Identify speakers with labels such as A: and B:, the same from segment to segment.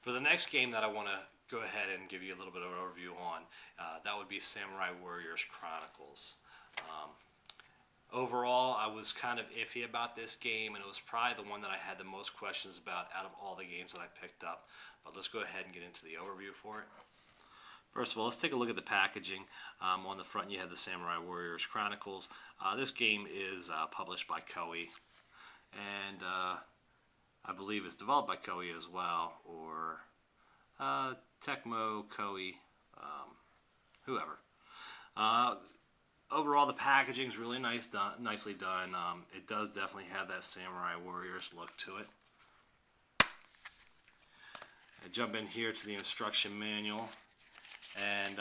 A: For the next game that I want to go ahead and give you a little bit of an overview on, that would be Samurai Warriors Chronicles. Overall, I was kind of iffy about this game, and it was probably the one that I had the most questions about out of all the games that I picked up. But let's go ahead and get into the overview for it. First of all, let's take a look at the packaging. On the front, you have the Samurai Warriors Chronicles. This game is published by Koei, and I believe it's developed by Koei as well, or Tecmo, Koei, whoever. Overall, the packaging is really nicely done. It does definitely have that Samurai Warriors look to it. I jump in here to the instruction manual, and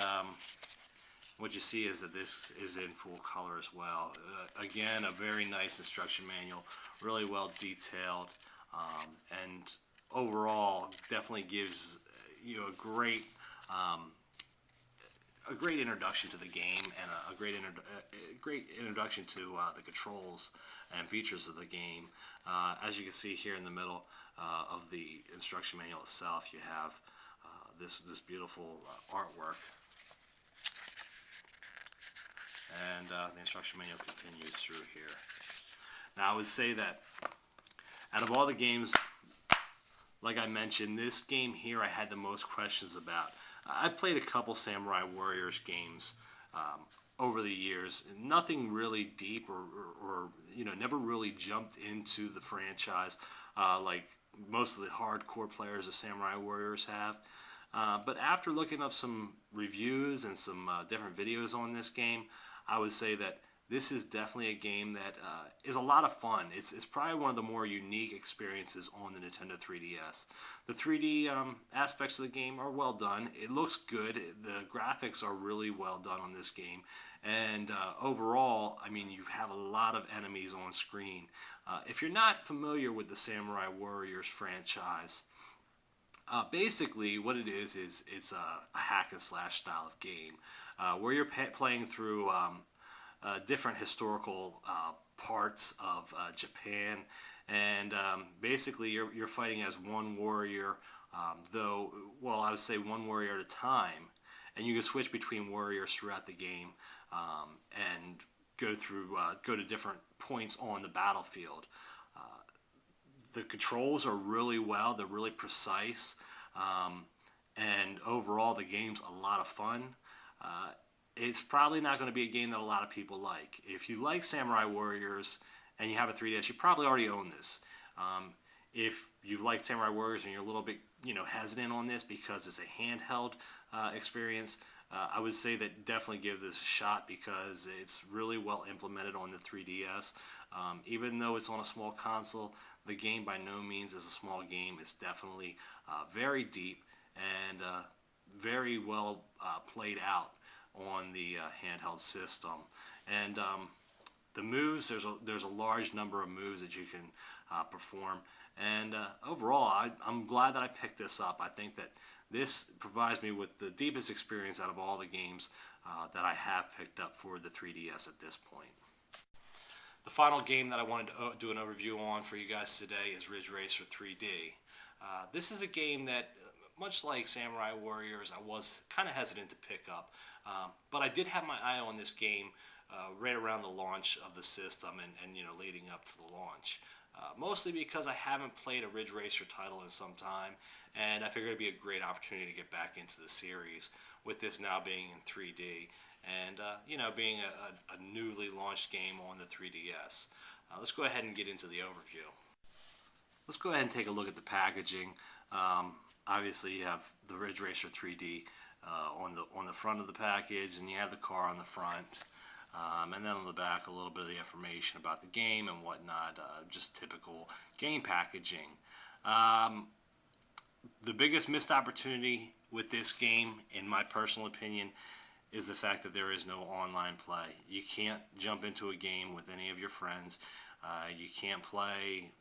A: what you see is that this is in full color as well. Again, a very nice instruction manual, really well detailed, and overall definitely gives you a great introduction to the game, and a great introduction to the controls and features of the game. As you can see here in the middle of the instruction manual itself, you have this beautiful artwork, and the instruction manual continues through here. Now, I would say that out of all the games, like I mentioned, this game here I had the most questions about. I played a couple Samurai Warriors games over the years. Nothing really deep, or never really jumped into the franchise like most of the hardcore players of Samurai Warriors have. But after looking up some reviews and some different videos on this game, I would say that this is definitely a game that is a lot of fun. It's probably one of the more unique experiences on the Nintendo 3DS. The 3D aspects of the game are well done. It looks good. The graphics are really well done on this game. And overall, I mean, you have a lot of enemies on screen. If you're not familiar with the Samurai Warriors franchise, basically what it is it's a hack and slash style of game where you're playing through different historical parts of Japan, and basically you're fighting as one warrior, well, I would say one warrior at a time, and you can switch between warriors throughout the game, and go to different points on the battlefield. The controls are really well, they're really precise, and overall the game's a lot of fun. It's probably not going to be a game that a lot of people like. If you like Samurai Warriors and you have a 3DS, you probably already own this. If you like Samurai Warriors and you're a little bit hesitant on this because it's a handheld experience, I would say that definitely give this a shot, because it's really well implemented on the 3DS. Even though it's on a small console, the game by no means is a small game. It's definitely very deep and very well played out on the handheld system. And the moves, there's a large number of moves that you can perform. And overall, I'm glad that I picked this up. I think that this provides me with the deepest experience out of all the games that I have picked up for the 3DS at this point. The final game that I wanted to do an overview on for you guys today is Ridge Racer 3D. This is a game that, much like Samurai Warriors, I was kind of hesitant to pick up. But I did have my eye on this game right around the launch of the system, and leading up to the launch. Mostly because I haven't played a Ridge Racer title in some time, and I figured it'd be a great opportunity to get back into the series, with this now being in 3D, and being a newly launched game on the 3DS. Let's go ahead and get into the overview. Let's go ahead and take a look at the packaging. Obviously, you have the Ridge Racer 3D on the front of the package, and you have the car on the front, and then on the back a little bit of the information about the game and whatnot, just typical game packaging. The biggest missed opportunity with this game, in my personal opinion, is the fact that there is no online play. You can't jump into a game with any of your friends. You can't play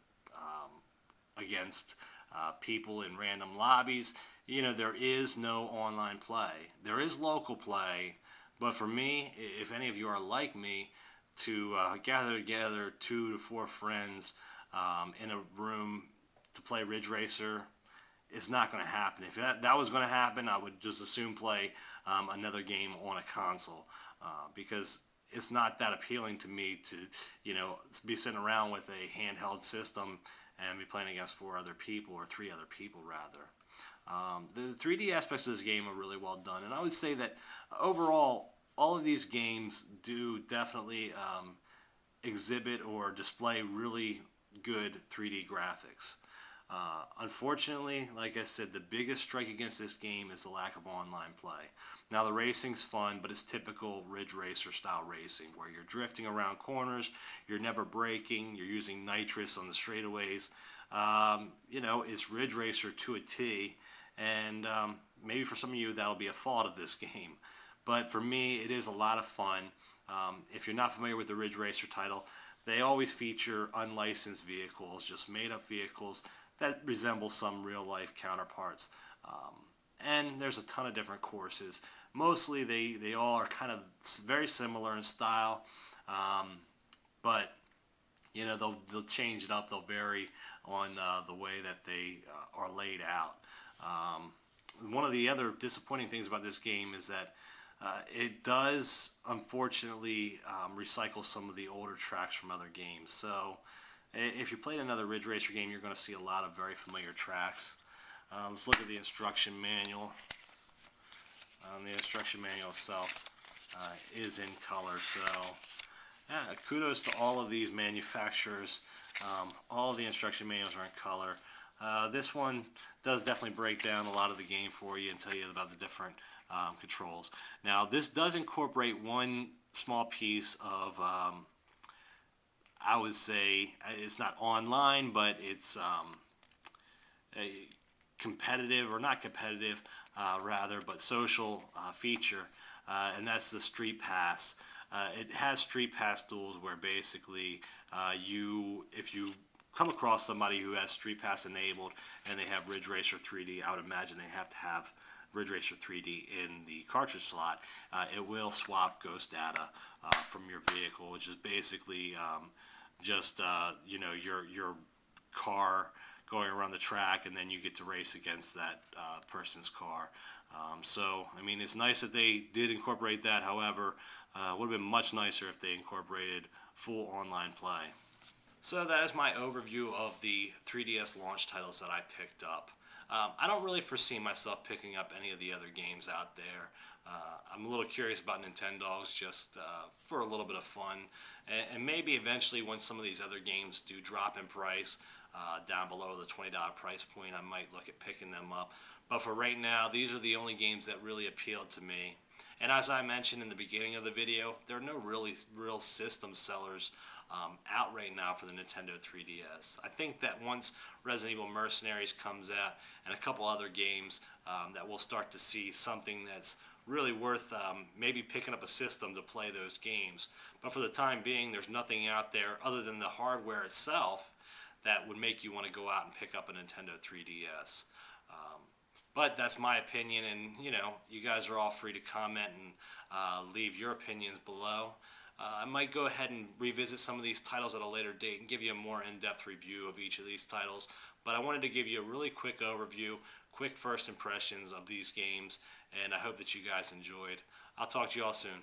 A: against people in random lobbies. There is no online play. There is local play, but for me, if any of you are like me, to gather together 2 to 4 friends in a room to play Ridge Racer, is not going to happen. If that was going to happen, I would just assume play another game on a console, because it's not that appealing to me to, be sitting around with a handheld system and be playing against 4 other people, or 3 other people rather. The 3D aspects of this game are really well done, and I would say that overall, all of these games do definitely exhibit or display really good 3D graphics. Unfortunately, like I said, the biggest strike against this game is the lack of online play. Now, the racing's fun, but it's typical Ridge Racer style racing, where you're drifting around corners, you're never braking, you're using nitrous on the straightaways. It's Ridge Racer to a T, and maybe for some of you that'll be a fault of this game. But for me, it is a lot of fun. If you're not familiar with the Ridge Racer title, they always feature unlicensed vehicles, just made-up vehicles that resemble some real-life counterparts. And there's a ton of different courses. Mostly they all are kind of very similar in style, but they'll change it up. They'll vary on the way that they are laid out. One of the other disappointing things about this game is that it does, unfortunately, recycle some of the older tracks from other games. So if you played another Ridge Racer game, you're going to see a lot of very familiar tracks. Let's look at the instruction manual. The instruction manual itself is in color, so kudos to all of these manufacturers. All of the instruction manuals are in color. This one does definitely break down a lot of the game for you and tell you about the different controls. Now, this does incorporate one small piece of, I would say, it's not online, but it's a competitive, or not competitive, rather, but social feature, and that's the Street Pass. It has Street Pass duels where basically if you come across somebody who has Street Pass enabled and they have Ridge Racer 3D, I would imagine they have to have Ridge Racer 3D in the cartridge slot. It will swap ghost data from your vehicle, which is basically just your car going around the track, and then you get to race against that person's car. So, I mean, it's nice that they did incorporate that. However, it would have been much nicer if they incorporated full online play. So that is my overview of the 3DS launch titles that I picked up. I don't really foresee myself picking up any of the other games out there. I'm a little curious about Nintendogs, just for a little bit of fun. And maybe eventually when some of these other games do drop in price, down below the $20 price point, I might look at picking them up. But for right now, these are the only games that really appealed to me. And as I mentioned in the beginning of the video, there are no real system sellers out right now for the Nintendo 3DS. I think that once Resident Evil Mercenaries comes out and a couple other games, that we'll start to see something that's really worth maybe picking up a system to play those games. But for the time being, there's nothing out there other than the hardware itself that would make you want to go out and pick up a Nintendo 3DS. But that's my opinion, and you guys are all free to comment and leave your opinions below. I might go ahead and revisit some of these titles at a later date and give you a more in-depth review of each of these titles. But I wanted to give you a really quick overview, quick first impressions of these games, and I hope that you guys enjoyed. I'll talk to you all soon.